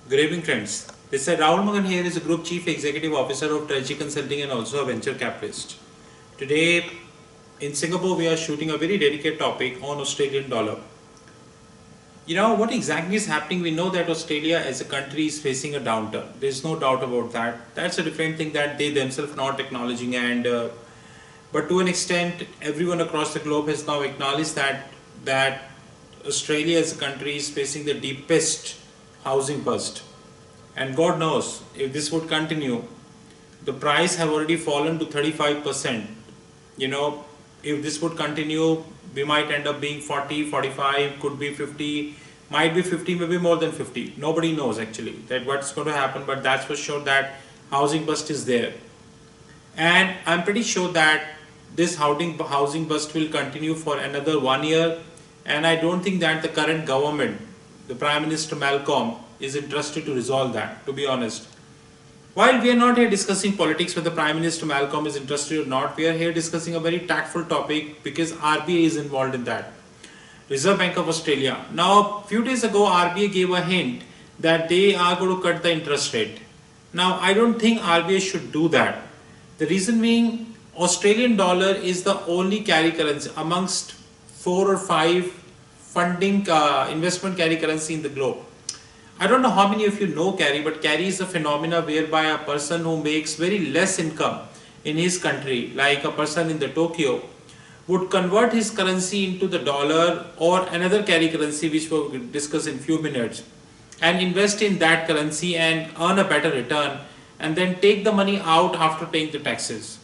Good evening, friends. This is Rahul Magan here, is a Group Chief Executive Officer of Treasury Consulting and also a venture capitalist. Today in Singapore, we are shooting a very delicate topic on Australian dollar. You know what exactly is happening? We know that Australia as a country is facing a downturn. There's no doubt about that. That's a different thing that they themselves not acknowledging, but to an extent, everyone across the globe has now acknowledged that Australia as a country is facing the deepest housing bust. And God knows if this would continue, the price have already fallen to 35%. You know, if this would continue, we might end up being 40, 45, could be 50, might be 50, maybe more than 50. Nobody knows actually that what's going to happen, but that's for sure that housing bust is there. And I'm pretty sure that this housing bust will continue for another 1 year. And I don't think that the current government, the Prime Minister Malcolm, is interested to resolve that, to be honest. While we are not here discussing politics, whether Prime Minister Malcolm is interested or not, we are here discussing a very tactful topic because RBA is involved in that. Reserve Bank of Australia. Now, a few days ago, RBA gave a hint that they are going to cut the interest rate. Now, I don't think RBA should do that. The reason being, Australian dollar is the only carry currency amongst 4 or 5 funding investment carry currency in the globe. I don't know how many of you know carry, but carry is a phenomena whereby a person who makes very less income in his country, like a person in the Tokyo, would convert his currency into the dollar or another carry currency which we'll discuss in few minutes, and invest in that currency and earn a better return, and then take the money out after paying the taxes.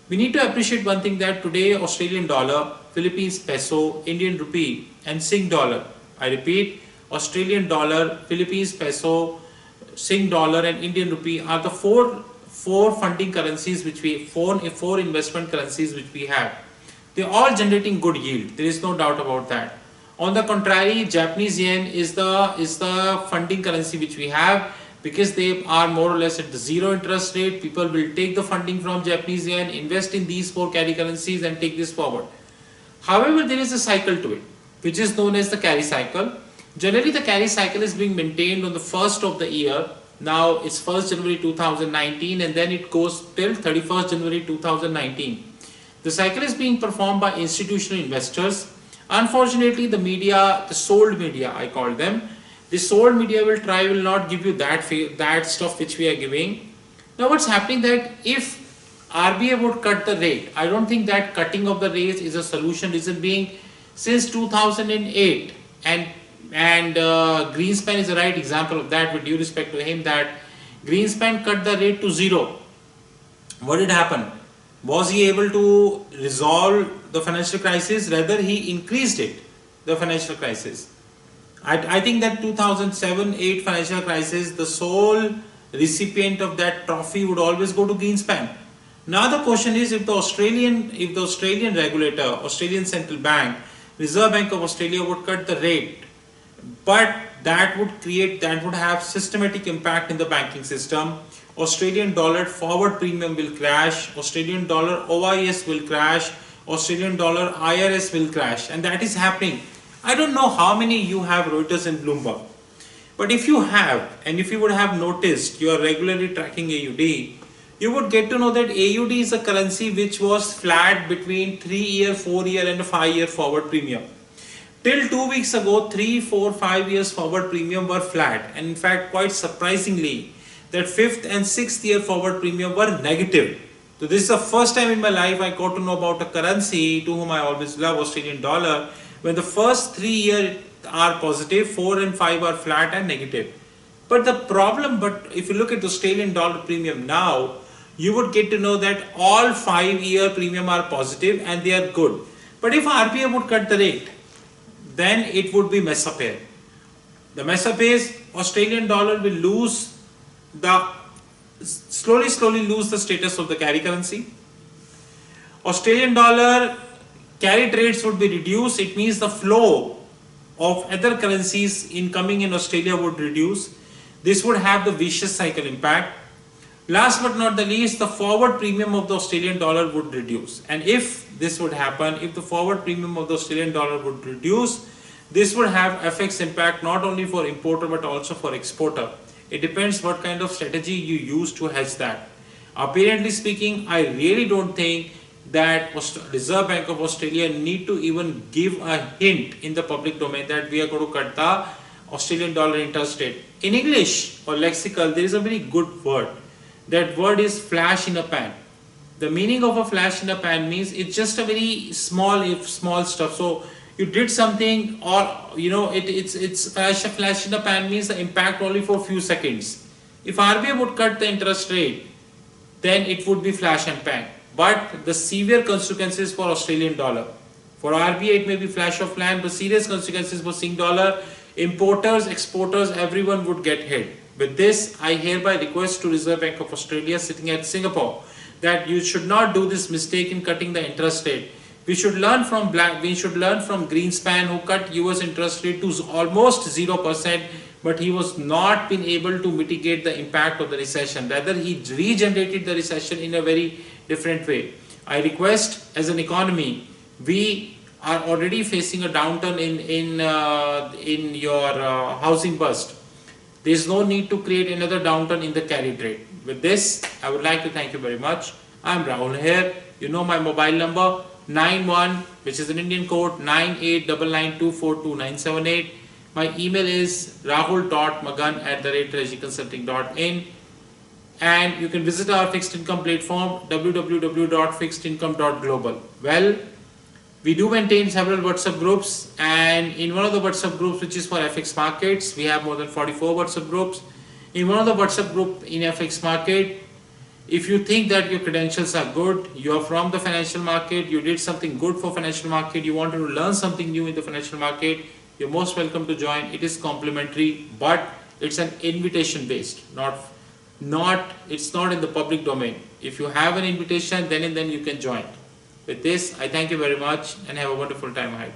We need to appreciate one thing, that today Australian dollar, Philippines peso, Indian rupee and Sing dollar, I repeat, Australian dollar, Philippines peso, Sing dollar and Indian rupee are the four funding currencies which we, four investment currencies which we have. They are all generating good yield. There is no doubt about that. On the contrary, Japanese yen is the funding currency which we have, because they are more or less at the zero interest rate. People will take the funding from Japanese yen, invest in these 4 carry currencies and take this forward. However, there is a cycle to it, which is known as the carry cycle. Generally, the carry cycle is being maintained on the first of the year. Now, it's 1st January 2019 and then it goes till 31st January 2019. The cycle is being performed by institutional investors. Unfortunately, the media, the sold media, I call them, the sold media will not give you that stuff which we are giving. Now, what's happening that if RBA would cut the rate, I don't think that cutting of the rates is a solution. Reason being, since 2008, and Greenspan is the right example of that, with due respect to him, that Greenspan cut the rate to 0. What did happen? Was he able to resolve the financial crisis? Rather, he increased it, the financial crisis. I think that 2007-8 financial crisis, the sole recipient of that trophy would always go to Greenspan. Now the question is, if the Australian regulator, Australian Central Bank, Reserve Bank of Australia would cut the rate, but that would have systematic impact in the banking system. Australian dollar forward premium will crash, Australian dollar OIS will crash, Australian dollar IRS will crash, and that is happening. I don't know how many you have Reuters and Bloomberg, but if you have, and if you would have noticed, you are regularly tracking AUD, you would get to know that AUD is a currency which was flat between 3-year, 4-year and a 5-year forward premium. Till 2 weeks ago, 3, 4, 5 years forward premium were flat, and in fact quite surprisingly that 5th and 6th year forward premium were negative. So this is the first time in my life I got to know about a currency to whom I always love, Australian dollar, when the first 3 years are positive, 4 and 5 are flat and negative. But if you look at the Australian dollar premium now, you would get to know that all 5-year premium are positive and they are good. But if RBA would cut the rate, then it would be mess up here. The mess up is Australian dollar will slowly lose the status of the carry currency. Australian dollar carry trades would be reduced. It means the flow of other currencies incoming in Australia would reduce. This would have the vicious cycle impact. Last but not the least, the forward premium of the Australian dollar would reduce. And if this would happen, if the forward premium of the Australian dollar would reduce, this would have FX impact not only for importer but also for exporter. It depends what kind of strategy you use to hedge that. Apparently speaking, I really don't think that Reserve Bank of Australia need to even give a hint in the public domain that we are going to cut the Australian dollar interest rate. In English or lexical, there is a very good word. That word is flash in a pan. The meaning of a flash in a pan means it's just a very small stuff. So you did something, or it's flash in a pan means the impact only for a few seconds. If RBA would cut the interest rate, then it would be flash and pan. But the severe consequences for Australian dollar. For RBA it may be flash of plan, but serious consequences for Sing dollar, importers, exporters, everyone would get hit. With this, I hereby request to Reserve Bank of Australia sitting at Singapore that you should not do this mistake in cutting the interest rate. We should learn from Greenspan, who cut US interest rate to almost 0%, but he was not been able to mitigate the impact of the recession. Rather, he regenerated the recession in a very different way. I request, as an economy, we are already facing a downturn in your housing bust. There is no need to create another downturn in the carry trade. With this, I would like to thank you very much. I am Rahul here. You know my mobile number 91, which is an Indian code 9899242978. My email is rahul.magan@treasuryconsulting.in, and you can visit our fixed income platform www.fixedincome.global. Well, we do maintain several WhatsApp groups, and in one of the WhatsApp groups, which is for FX markets, we have more than 44 WhatsApp groups. In one of the WhatsApp group in FX market, if you think that your credentials are good, you are from the financial market, you did something good for financial market, you wanted to learn something new in the financial market, you're most welcome to join. It is complimentary, but it's an invitation based, it's not in the public domain. If you have an invitation, then and then you can join. With this, I thank you very much and have a wonderful time ahead.